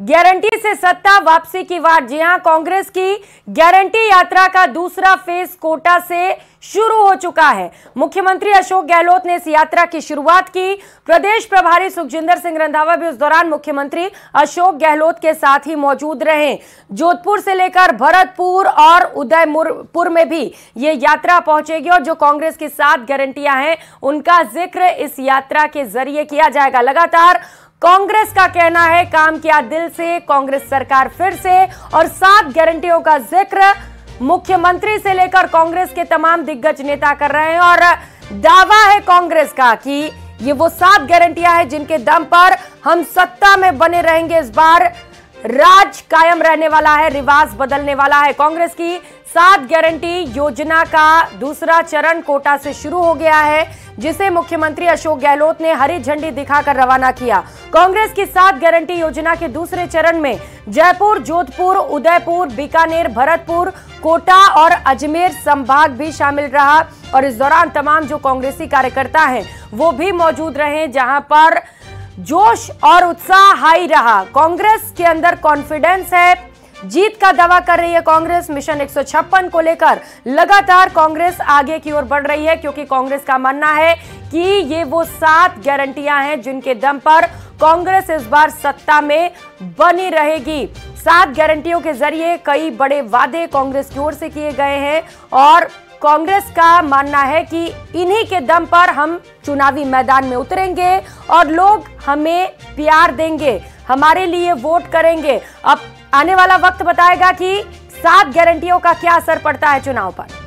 Guarantee से सत्ता वापसी की वाट। जी हां, कांग्रेस की गारंटी यात्रा का दूसरा फेज कोटा से शुरू हो चुका है। मुख्यमंत्री अशोक गहलोत ने इस यात्रा की शुरुआत की। प्रदेश प्रभारी सुखजिंदर सिंह रंधावा भी उस दौरान मुख्यमंत्री अशोक गहलोत के साथ ही मौजूद रहे। जोधपुर से लेकर भरतपुर और उदयपुर में भी ये यात्रा पहुंचेगी और जो कांग्रेस की 7 गारंटियां हैं उनका जिक्र इस यात्रा के जरिए किया जाएगा। लगातार कांग्रेस का कहना है काम किया दिल से, कांग्रेस सरकार फिर से, और 7 गारंटियों का जिक्र मुख्यमंत्री से लेकर कांग्रेस के तमाम दिग्गज नेता कर रहे हैं। और दावा है कांग्रेस का कि ये वो 7 गारंटियां हैं जिनके दम पर हम सत्ता में बने रहेंगे। इस बार राज कायम रहने वाला है, रिवाज बदलने वाला है। कांग्रेस की 7 गारंटी योजना का दूसरा चरण कोटा से शुरू हो गया है, जिसे मुख्यमंत्री अशोक गहलोत ने हरी झंडी दिखाकर रवाना किया। कांग्रेस की 7 गारंटी योजना के दूसरे चरण में जयपुर, जोधपुर, उदयपुर, बीकानेर, भरतपुर, कोटा और अजमेर संभाग भी शामिल रहा। और इस दौरान तमाम जो कांग्रेसी कार्यकर्ता हैं वो भी मौजूद रहे, जहां पर जोश और उत्साह हाई रहा। कांग्रेस के अंदर कॉन्फिडेंस है, जीत का दावा कर रही है कांग्रेस। मिशन 156 को लेकर लगातार कांग्रेस आगे की ओर बढ़ रही है, क्योंकि कांग्रेस का मानना है कि ये वो 7 गारंटियां हैं जिनके दम पर कांग्रेस इस बार सत्ता में बनी रहेगी। 7 गारंटियों के जरिए कई बड़े वादे कांग्रेस की ओर से किए गए हैं और कांग्रेस का मानना है कि इन्हीं के दम पर हम चुनावी मैदान में उतरेंगे और लोग हमें प्यार देंगे, हमारे लिए वोट करेंगे। अब आने वाला वक्त बताएगा कि 7 गारंटियों का क्या असर पड़ता है चुनाव पर।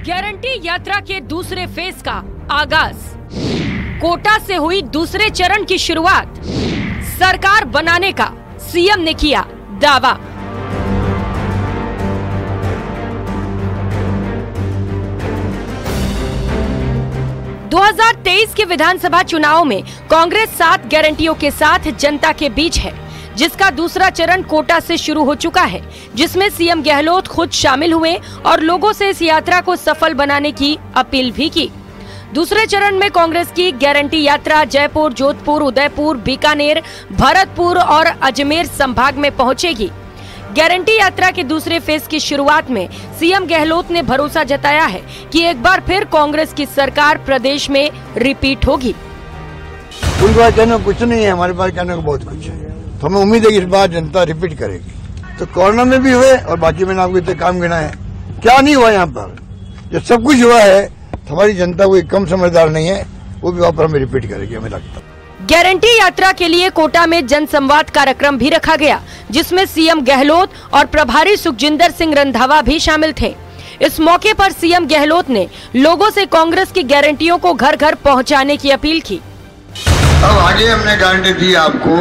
गारंटी यात्रा के दूसरे फेज का आगाज। कोटा से हुई दूसरे चरण की शुरुआत। सरकार बनाने का सीएम ने किया दावा। दो 2023 के विधानसभा चुनाव में कांग्रेस 7 गारंटियों के साथ जनता के बीच है, जिसका दूसरा चरण कोटा से शुरू हो चुका है, जिसमें सीएम गहलोत खुद शामिल हुए और लोगों से इस यात्रा को सफल बनाने की अपील भी की। दूसरे चरण में कांग्रेस की गारंटी यात्रा जयपुर, जोधपुर, उदयपुर, बीकानेर, भरतपुर और अजमेर संभाग में पहुंचेगी। गारंटी यात्रा के दूसरे फेज की शुरुआत में सीएम गहलोत ने भरोसा जताया है कि एक बार फिर कांग्रेस की सरकार प्रदेश में रिपीट होगी। कोई बात कहने को कुछ नहीं है, हमारे पास कहने को बहुत कुछ है, तो हमें उम्मीद है कि इस बार जनता रिपीट करेगी। तो कोरोना में भी हुए और बाकी मैंने आपको इतने काम गिना है, क्या नहीं हुआ यहाँ पर। जब सब कुछ हुआ है तो हमारी जनता कोई कम समझदार नहीं है, वो भी वहाँ पर हमें रिपीट करेगी, हमें लगता है। गारंटी यात्रा के लिए कोटा में जनसंवाद कार्यक्रम भी रखा गया, जिसमें सीएम गहलोत और प्रभारी सुखजिंदर सिंह रंधावा भी शामिल थे। इस मौके पर सीएम गहलोत ने लोगों से कांग्रेस की गारंटियों को घर घर पहुंचाने की अपील की। अब आगे हमने गारंटी दी आपको,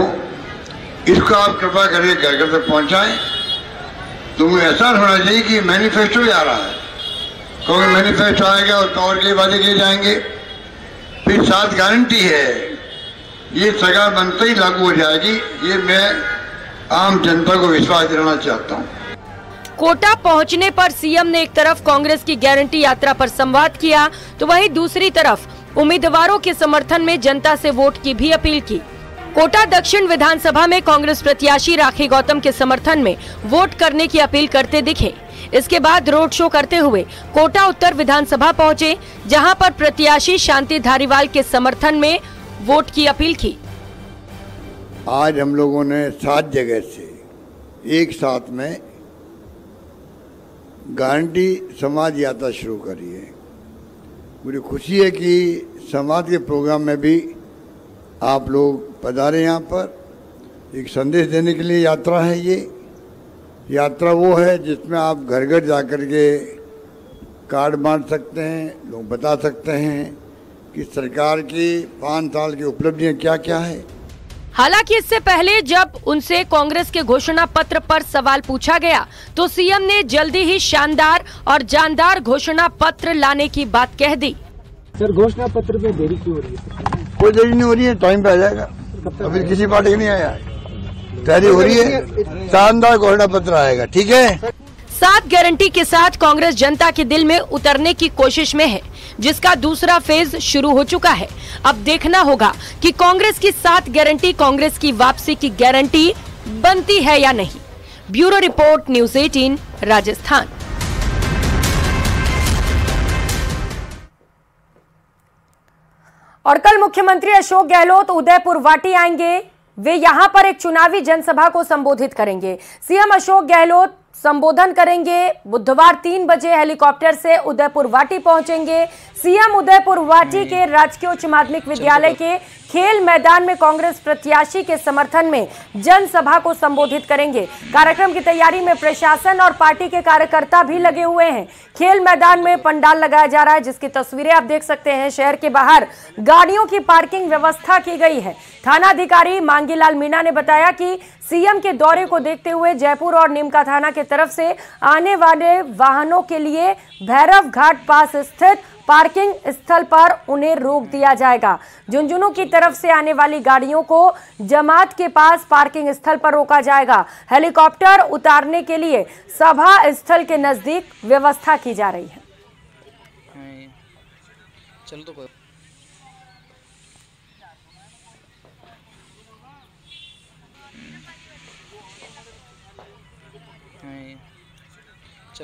इसको आप कृपा करके घर घर तक पहुँचाएं। तुम्हें ऐसा होना चाहिए कि मैनिफेस्टो आ रहा है, क्योंकि मैनिफेस्टो आएगा और पावर के वादे किए जाएंगे। फिर 7 गारंटी है, ये सरकार बनते ही लागू हो जाएगी, ये मैं आम जनता को विश्वास दिलाना चाहता हूँ। कोटा पहुंचने पर सीएम ने एक तरफ कांग्रेस की गारंटी यात्रा पर संवाद किया, तो वहीं दूसरी तरफ उम्मीदवारों के समर्थन में जनता से वोट की भी अपील की। कोटा दक्षिण विधानसभा में कांग्रेस प्रत्याशी राखी गौतम के समर्थन में वोट करने की अपील करते दिखे। इसके बाद रोड शो करते हुए कोटा उत्तर विधानसभा पहुंचे, जहां पर प्रत्याशी शांति धारीवाल के समर्थन में वोट की अपील की। आज हम लोगों ने 7 जगह से एक साथ में गारंटी समाज यात्रा शुरू करी है। मुझे खुशी है कि समाज के प्रोग्राम में भी आप लोग पधारे। यहाँ पर एक संदेश देने के लिए यात्रा है। ये यात्रा वो है जिसमें आप घर घर जाकर के कार्ड बांट सकते हैं, लोग बता सकते हैं कि सरकार की 5 साल की उपलब्धियां क्या क्या है। हालांकि इससे पहले जब उनसे कांग्रेस के घोषणा पत्र पर सवाल पूछा गया, तो सीएम ने जल्दी ही शानदार और जानदार घोषणा पत्र लाने की बात कह दी। सर, घोषणा पत्र में देरी क्यों हो रही है? कोई देरी नहीं हो रही है, टाइम पे आ जाएगा। अभी किसी पार्टी नहीं आया, तैयारी हो रही है, शानदार घोषणा पत्र आएगा। ठीक है। 7 गारंटी के साथ कांग्रेस जनता के दिल में उतरने की कोशिश में है, जिसका दूसरा फेज शुरू हो चुका है। अब देखना होगा कि कांग्रेस की 7 गारंटी कांग्रेस की वापसी की गारंटी बनती है या नहीं। Bureau report, news 18 Rajasthan. और कल मुख्यमंत्री अशोक गहलोत उदयपुर वाटी आएंगे। वे यहां पर एक चुनावी जनसभा को संबोधित करेंगे। सीएम अशोक गहलोत संबोधन करेंगे। बुधवार 3 बजे हेलीकॉप्टर से उदयपुर वाटी पहुंचेंगे। सीएम उदयपुर वाटी के राजकीय उच्च माध्यमिक विद्यालय के खेल मैदान में कांग्रेस प्रत्याशी के समर्थन में जनसभा को संबोधित करेंगे। कार्यक्रम की तैयारी में प्रशासन और पार्टी के कार्यकर्ता भी लगे हुए हैं। खेल मैदान में पंडाल लगाया जा रहा है, जिसकी तस्वीरें आप देख सकते हैं। शहर के बाहर गाड़ियों की पार्किंग व्यवस्था की गई है। थानाधिकारी मांगीलाल मीणा ने बताया कि सीएम के दौरे को देखते हुए जयपुर और नीमका थाना की तरफ से आने वाले वाहनों के लिए भैरव घाट पास स्थित पार्किंग स्थल पर उन्हें रोक दिया जाएगा। झुंझुनू की तरफ से आने वाली गाड़ियों को जमात के पास पार्किंग स्थल पर रोका जाएगा। हेलीकॉप्टर उतारने के लिए सभा स्थल के नजदीक व्यवस्था की जा रही है। चलो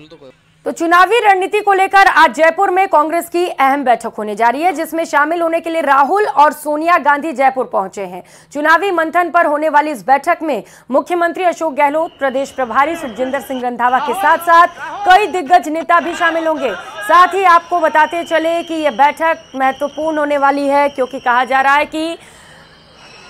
तो तो चुनावी रणनीति को लेकर आज जयपुर में कांग्रेस की अहम बैठक होने जा रही है, जिसमें शामिल होने के लिए राहुल और सोनिया गांधी जयपुर पहुंचे हैं। चुनावी मंथन पर होने वाली इस बैठक में मुख्यमंत्री अशोक गहलोत, प्रदेश प्रभारी सुखजिंदर सिंह रंधावा के साथ साथ कई दिग्गज नेता भी शामिल होंगे। साथ ही आपको बताते चले कि यह बैठक महत्वपूर्ण होने वाली है, क्योंकि कहा जा रहा है कि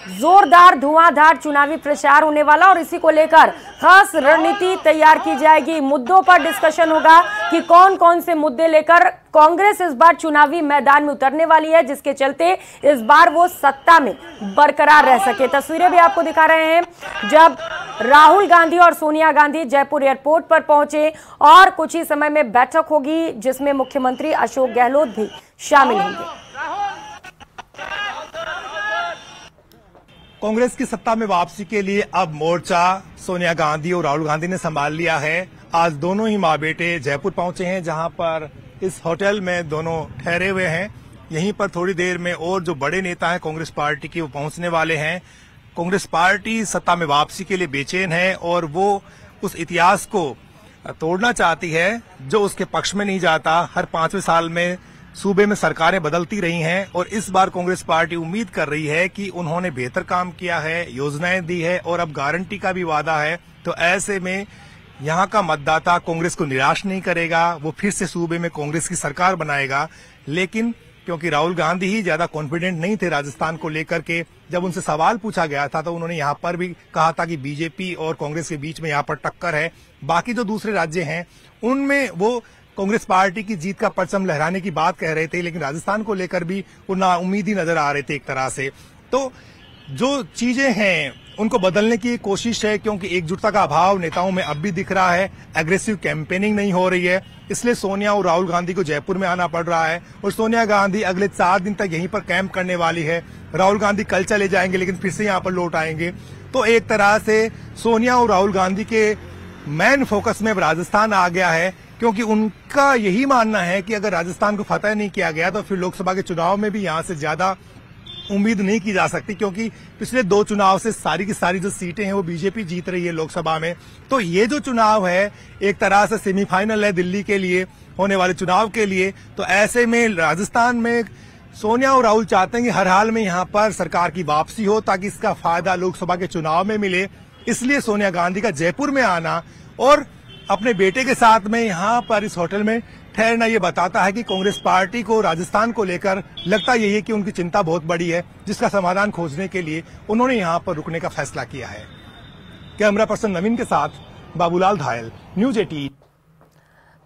जोरदार धुआंधार चुनावी प्रचार होने वाला और इसी को लेकर खास रणनीति तैयार की जाएगी। मुद्दों पर डिस्कशन होगा कि कौन कौन से मुद्दे लेकर कांग्रेस इस बार चुनावी मैदान में उतरने वाली है, जिसके चलते इस बार वो सत्ता में बरकरार रह सके। तस्वीरें भी आपको दिखा रहे हैं, जब राहुल गांधी और सोनिया गांधी जयपुर एयरपोर्ट पर पहुंचे और कुछ ही समय में बैठक होगी, जिसमें मुख्यमंत्री अशोक गहलोत भी शामिल होंगे। कांग्रेस की सत्ता में वापसी के लिए अब मोर्चा सोनिया गांधी और राहुल गांधी ने संभाल लिया है। आज दोनों ही मां बेटे जयपुर पहुंचे हैं, जहां पर इस होटल में दोनों ठहरे हुए हैं। यहीं पर थोड़ी देर में और जो बड़े नेता हैं कांग्रेस पार्टी के, वो पहुंचने वाले हैं। कांग्रेस पार्टी सत्ता में वापसी के लिए बेचैन है और वो उस इतिहास को तोड़ना चाहती है जो उसके पक्ष में नहीं जाता। हर 5वें साल में सूबे में सरकारें बदलती रही हैं और इस बार कांग्रेस पार्टी उम्मीद कर रही है कि उन्होंने बेहतर काम किया है, योजनाएं दी है और अब गारंटी का भी वादा है। तो ऐसे में यहां का मतदाता कांग्रेस को निराश नहीं करेगा, वो फिर से सूबे में कांग्रेस की सरकार बनाएगा। लेकिन क्योंकि राहुल गांधी ही ज्यादा कॉन्फिडेंट नहीं थे राजस्थान को लेकर के, जब उनसे सवाल पूछा गया था तो उन्होंने यहां पर भी कहा था कि बीजेपी और कांग्रेस के बीच में यहां पर टक्कर है। बाकी जो दूसरे राज्य हैं उनमें वो कांग्रेस पार्टी की जीत का परचम लहराने की बात कह रहे थे, लेकिन राजस्थान को लेकर भी वो नाउम्मीद ही नजर आ रहे थे एक तरह से। तो जो चीजें हैं उनको बदलने की कोशिश है, क्योंकि एकजुटता का अभाव नेताओं में अब भी दिख रहा है। एग्रेसिव कैंपेनिंग नहीं हो रही है, इसलिए सोनिया और राहुल गांधी को जयपुर में आना पड़ रहा है और सोनिया गांधी अगले 4 दिन तक यहीं पर कैंप करने वाली है। राहुल गांधी कल चले जाएंगे लेकिन फिर से यहाँ पर लौट आएंगे। तो एक तरह से सोनिया और राहुल गांधी के मेन फोकस में राजस्थान आ गया है, क्योंकि उनका यही मानना है कि अगर राजस्थान को फतह नहीं किया गया तो फिर लोकसभा के चुनाव में भी यहां से ज्यादा उम्मीद नहीं की जा सकती, क्योंकि पिछले 2 चुनाव से सारी की सारी जो सीटें हैं वो बीजेपी जीत रही है लोकसभा में। तो ये जो चुनाव है एक तरह से सेमीफाइनल है दिल्ली के लिए होने वाले चुनाव के लिए। तो ऐसे में राजस्थान में सोनिया और राहुल चाहते हैं कि हर हाल में यहाँ पर सरकार की वापसी हो, ताकि इसका फायदा लोकसभा के चुनाव में मिले। इसलिए सोनिया गांधी का जयपुर में आना और अपने बेटे के साथ में यहाँ पर इस होटल में ठहरना ये बताता है कि कांग्रेस पार्टी को राजस्थान को लेकर लगता यही है कि उनकी चिंता बहुत बड़ी है, जिसका समाधान खोजने के लिए उन्होंने यहाँ पर रुकने का फैसला किया है। कैमरा पर्सन नवीन के साथ बाबूलाल धायल, न्यूज़ 18।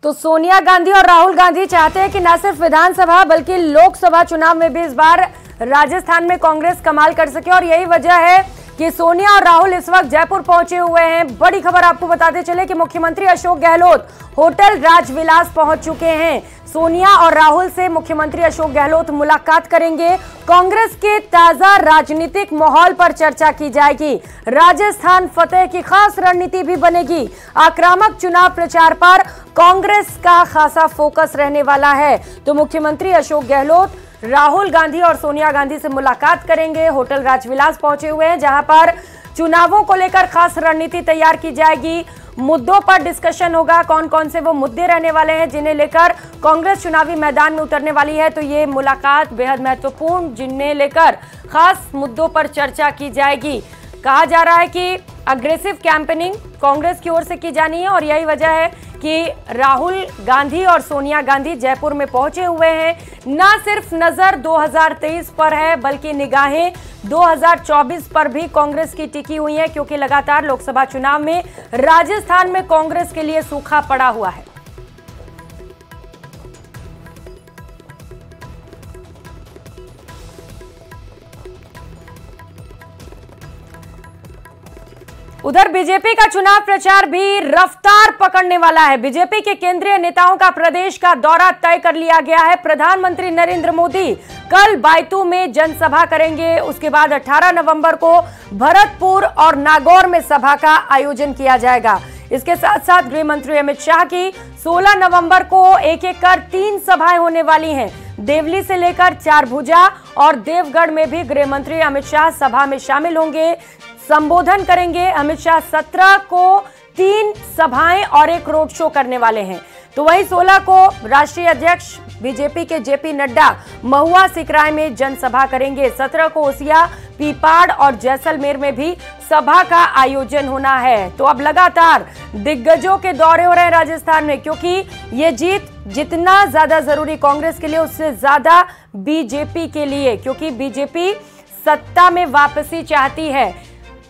तो सोनिया गांधी और राहुल गांधी चाहते हैं कि न सिर्फ विधानसभा बल्कि लोकसभा चुनाव में भी इस बार राजस्थान में कांग्रेस कमाल कर सके, और यही वजह है कि सोनिया और राहुल इस वक्त जयपुर पहुंचे हुए हैं। बड़ी खबर आपको बताते चले कि मुख्यमंत्री अशोक गहलोत होटल राजविलास पहुंच चुके हैं। सोनिया और राहुल से मुख्यमंत्री अशोक गहलोत मुलाकात करेंगे। कांग्रेस के ताजा राजनीतिक माहौल पर चर्चा की जाएगी। राजस्थान फतेह की खास रणनीति भी बनेगी। आक्रामक चुनाव प्रचार पर कांग्रेस का खासा फोकस रहने वाला है। तो मुख्यमंत्री अशोक गहलोत राहुल गांधी और सोनिया गांधी से मुलाकात करेंगे। होटल राजविलास पहुंचे हुए हैं, जहां पर चुनावों को लेकर खास रणनीति तैयार की जाएगी। मुद्दों पर डिस्कशन होगा, कौन कौन से वो मुद्दे रहने वाले हैं जिन्हें लेकर कांग्रेस चुनावी मैदान में उतरने वाली है। तो ये मुलाकात बेहद महत्वपूर्ण, जिन्हें लेकर खास मुद्दों पर चर्चा की जाएगी। कहा जा रहा है कि अग्रेसिव कैंपेनिंग कांग्रेस की ओर से की जानी है और यही वजह है कि राहुल गांधी और सोनिया गांधी जयपुर में पहुंचे हुए हैं। न सिर्फ नजर 2023 पर है, बल्कि निगाहें 2024 पर भी कांग्रेस की टिकी हुई है, क्योंकि लगातार लोकसभा चुनाव में राजस्थान में कांग्रेस के लिए सूखा पड़ा हुआ है। उधर बीजेपी का चुनाव प्रचार भी रफ्तार पकड़ने वाला है। बीजेपी के केंद्रीय नेताओं का प्रदेश का दौरा तय कर लिया गया है। प्रधानमंत्री नरेंद्र मोदी कल बायतू में जनसभा करेंगे। उसके बाद 18 नवंबर को भरतपुर और नागौर में सभा का आयोजन किया जाएगा। इसके साथ साथ गृह मंत्री अमित शाह की 16 नवंबर को एक एक कर 3 सभाएं होने वाली हैं। देवली से लेकर चारभुजा और देवगढ़ में भी गृह मंत्री अमित शाह सभा में शामिल होंगे, संबोधन करेंगे। अमित शाह 17 को 3 सभाएं और एक रोड शो करने वाले हैं। तो वहीं 16 को राष्ट्रीय अध्यक्ष बीजेपी के जेपी नड्डा महुआ सिकराय में जनसभा करेंगे। 17 को ओसिया, पीपाड़ और जैसलमेर में भी सभा का आयोजन होना है। तो अब लगातार दिग्गजों के दौरे हो रहे हैं राजस्थान में, क्योंकि ये जीत जितना ज्यादा जरूरी कांग्रेस के लिए, उससे ज्यादा बीजेपी के लिए, क्योंकि बीजेपी सत्ता में वापसी चाहती है।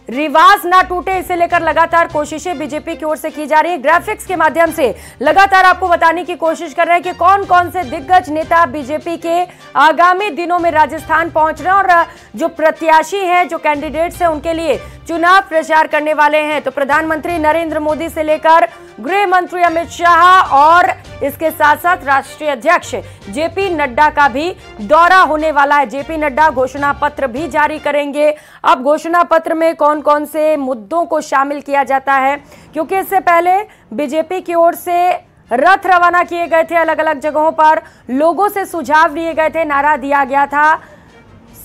रिवाज ना टूटे, इसे लेकर लगातार कोशिशें बीजेपी की ओर से की जा रही है। ग्राफिक्स के माध्यम से लगातार आपको बताने की कोशिश कर रहे हैं कि कौन कौन से दिग्गज नेता बीजेपी के आगामी दिनों में राजस्थान पहुंच रहे हैं और जो प्रत्याशी हैं, जो कैंडिडेट्स हैं, उनके लिए चुनाव प्रचार करने वाले हैं। तो प्रधानमंत्री नरेंद्र मोदी से लेकर गृह मंत्री अमित शाह और इसके साथ साथ राष्ट्रीय अध्यक्ष जेपी नड्डा का भी दौरा होने वाला है। जेपी नड्डा घोषणा पत्र भी जारी करेंगे। अब घोषणा पत्र में कौन कौन से मुद्दों को शामिल किया जाता है, क्योंकि इससे पहले बीजेपी की ओर से रथ रवाना किए गए थे, अलग अलग जगहों पर लोगों से सुझाव लिए गए थे, नारा दिया गया था,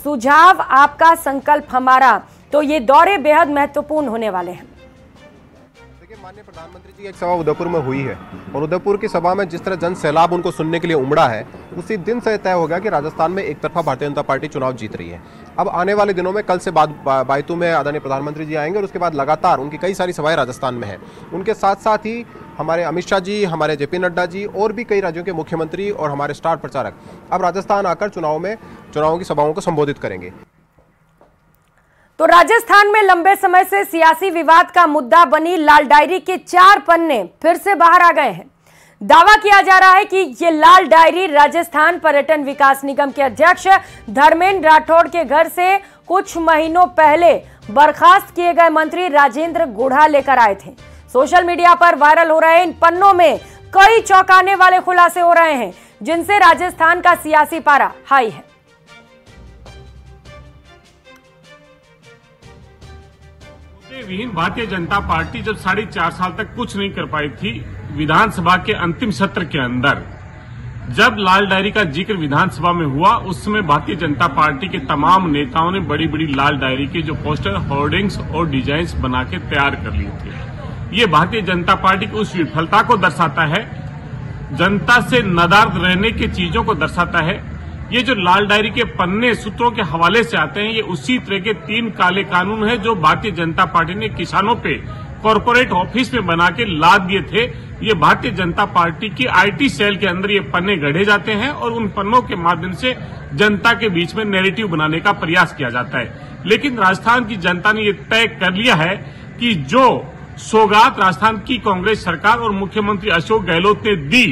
सुझाव आपका संकल्प हमारा। तो ये दौरे बेहद महत्वपूर्ण होने वाले हैं। देखिए, माननीय प्रधानमंत्री जी की एक सभा उदयपुर में हुई है और उदयपुर की सभा में जिस तरह जन सैलाब उनको सुनने के लिए उमड़ा है, उसी दिन से तय हो गया कि राजस्थान में एक तरफा भारतीय जनता पार्टी चुनाव जीत रही है। अब आने वाले दिनों में कल से बाद बायतू में आदरणीय प्रधानमंत्री जी आएंगे और उसके बाद लगातार उनकी कई सारी सभाएं राजस्थान में हैं। उनके साथ साथ ही हमारे अमित शाह जी, हमारे जेपी नड्डा जी और भी कई राज्यों के मुख्यमंत्री और हमारे स्टार प्रचारक अब राजस्थान आकर चुनावों की सभाओं को संबोधित करेंगे। तो राजस्थान में लंबे समय से सियासी विवाद का मुद्दा बनी लाल डायरी के 4 पन्ने फिर से बाहर आ गए हैं। दावा किया जा रहा है कि ये लाल डायरी राजस्थान पर्यटन विकास निगम के अध्यक्ष धर्मेंद्र राठौड़ के घर से कुछ महीनों पहले बर्खास्त किए गए मंत्री राजेंद्र गुढ़ा लेकर आए थे। सोशल मीडिया पर वायरल हो रहे इन पन्नों में कई चौंकाने वाले खुलासे हो रहे हैं, जिनसे राजस्थान का सियासी पारा हाई है। विहीन भारतीय जनता पार्टी जब 4.5 साल तक कुछ नहीं कर पाई थी, विधानसभा के अंतिम सत्र के अंदर जब लाल डायरी का जिक्र विधानसभा में हुआ, उस समय भारतीय जनता पार्टी के तमाम नेताओं ने बड़ी बड़ी लाल डायरी के जो पोस्टर, होर्डिंग्स और डिजाइन्स बना के तैयार कर लिए थे। ये भारतीय जनता पार्टी की उस विफलता को दर्शाता है, जनता से नादार रहने की चीजों को दर्शाता है। ये जो लाल डायरी के पन्ने सूत्रों के हवाले से आते हैं, ये उसी तरह के 3 काले कानून हैं जो भारतीय जनता पार्टी ने किसानों पे कॉर्पोरेट ऑफिस में बना के लाद दिए थे। ये भारतीय जनता पार्टी की आईटी सेल के अंदर ये पन्ने गढ़े जाते हैं और उन पन्नों के माध्यम से जनता के बीच में नैरेटिव बनाने का प्रयास किया जाता है। लेकिन राजस्थान की जनता ने ये तय कर लिया है कि जो सौगात राजस्थान की कांग्रेस सरकार और मुख्यमंत्री अशोक गहलोत ने दी,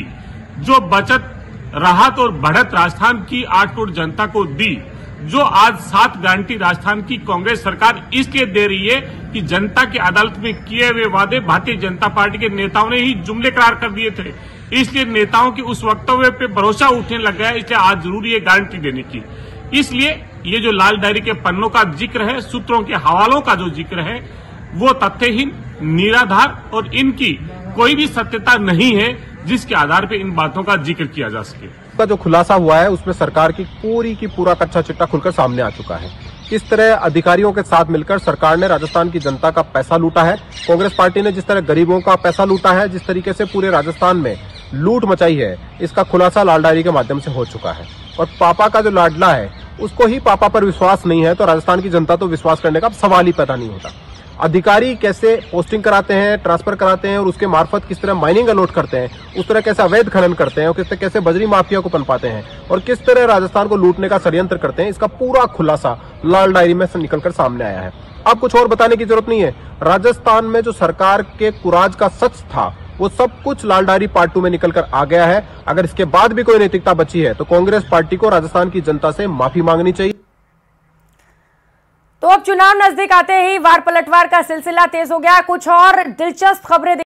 जो बचत, राहत और बढ़त राजस्थान की 8 करोड़ जनता को दी, जो आज 7 गारंटी राजस्थान की कांग्रेस सरकार इसलिए दे रही है कि जनता की अदालत में किए हुए वादे भारतीय जनता पार्टी के नेताओं ने ही जुमले करार कर दिए थे। इसलिए नेताओं की उस वक्तव्य पे भरोसा उठने लग गया है, इसलिए आज जरूरी है गारंटी देने की। इसलिए ये जो लाल डायरी के पन्नों का जिक्र है, सूत्रों के हवालों का जो जिक्र है, वो तथ्यहीन, निराधार और इनकी कोई भी सत्यता नहीं है जिसके आधार पर इन बातों का जिक्र किया जा सके। का जो खुलासा हुआ है उसमें सरकार की पूरा कच्चा चिट्ठा खुलकर सामने आ चुका है। किस तरह अधिकारियों के साथ मिलकर सरकार ने राजस्थान की जनता का पैसा लूटा है, कांग्रेस पार्टी ने जिस तरह गरीबों का पैसा लूटा है, जिस तरीके से पूरे राजस्थान में लूट मचाई है, इसका खुलासा लाल डायरी के माध्यम से हो चुका है। और पापा का जो लाडला है उसको ही पापा पर विश्वास नहीं है तो राजस्थान की जनता तो विश्वास करने का सवाल ही पैदा नहीं होता। अधिकारी कैसे पोस्टिंग कराते हैं, ट्रांसफर कराते हैं और उसके मार्फत किस तरह माइनिंग अलॉट करते हैं, उस तरह कैसे अवैध खनन करते हैं और किस तरह कैसे बजरी माफिया को पनपाते हैं और किस तरह राजस्थान को लूटने का षड्यंत्र करते हैं, इसका पूरा खुलासा लाल डायरी में से निकलकर सामने आया है। अब कुछ और बताने की जरूरत नहीं है। राजस्थान में जो सरकार के कुराज का सच था वो सब कुछ लाल डायरी पार्ट 2 में निकलकर आ गया है। अगर इसके बाद भी कोई नैतिकता बची है तो कांग्रेस पार्टी को राजस्थान की जनता से माफी मांगनी चाहिए। तो अब चुनाव नजदीक आते ही वार पलटवार का सिलसिला तेज हो गया। कुछ और दिलचस्प खबरें